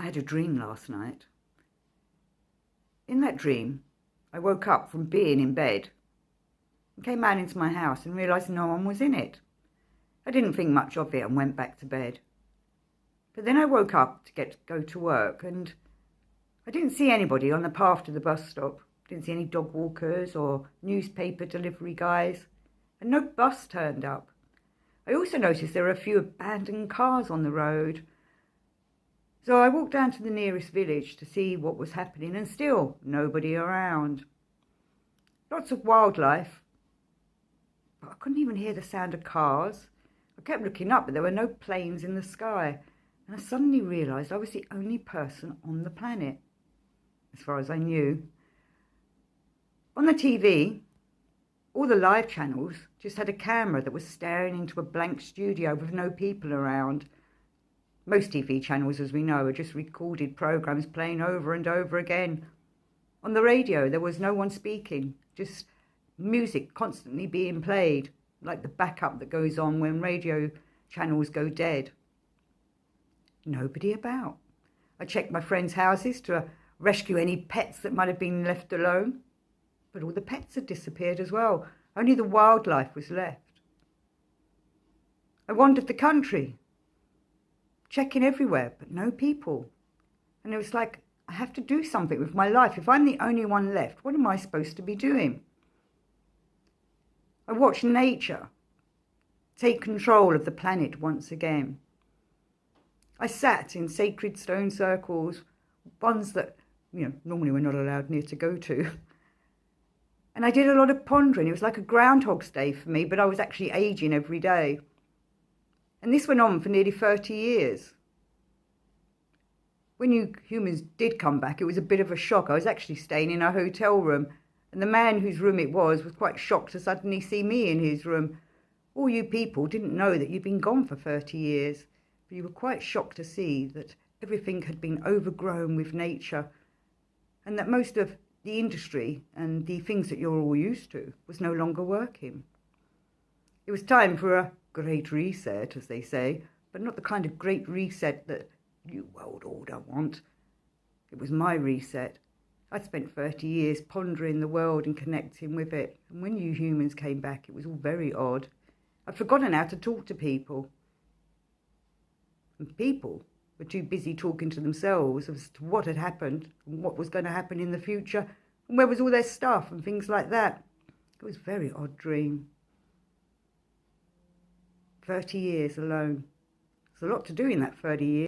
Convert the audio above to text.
I had a dream last night. In that dream, I woke up from being in bed and came out into my house and realised no one was in it. I didn't think much of it and went back to bed. But then I woke up to go to work and I didn't see anybody on the path to the bus stop. Didn't see any dog walkers or newspaper delivery guys, and no bus turned up. I also noticed there were a few abandoned cars on the road. So I walked down to the nearest village to see what was happening, and still nobody around. Lots of wildlife, but I couldn't even hear the sound of cars. I kept looking up, but there were no planes in the sky, and I suddenly realised I was the only person on the planet, as far as I knew. On the TV, all the live channels just had a camera that was staring into a blank studio with no people around. Most TV channels, as we know, are just recorded programmes playing over and over again. On the radio, there was no one speaking, just music constantly being played, like the backup that goes on when radio channels go dead. Nobody about. I checked my friends' houses to rescue any pets that might have been left alone, but all the pets had disappeared as well. Only the wildlife was left. I wandered the country, checking everywhere, but no people. And it was like, I have to do something with my life. If I'm the only one left, what am I supposed to be doing? I watched nature take control of the planet once again. I sat in sacred stone circles, ones that, normally we're not allowed near to go to. And I did a lot of pondering. It was like a Groundhog's Day for me, but I was actually aging every day. And this went on for nearly 30 years. When you humans did come back, it was a bit of a shock. I was actually staying in a hotel room, and the man whose room it was quite shocked to suddenly see me in his room. All you people didn't know that you'd been gone for 30 years, but you were quite shocked to see that everything had been overgrown with nature, and that most of the industry and the things that you're all used to was no longer working. It was time for a great reset, as they say, but not the kind of great reset that New World Order want. It was my reset. I'd spent 30 years pondering the world and connecting with it, and when you humans came back, it was all very odd. I'd forgotten how to talk to people. And people were too busy talking to themselves as to what had happened and what was going to happen in the future, and where was all their stuff and things like that. It was a very odd dream. 30 years alone. There's a lot to do in that 30 years.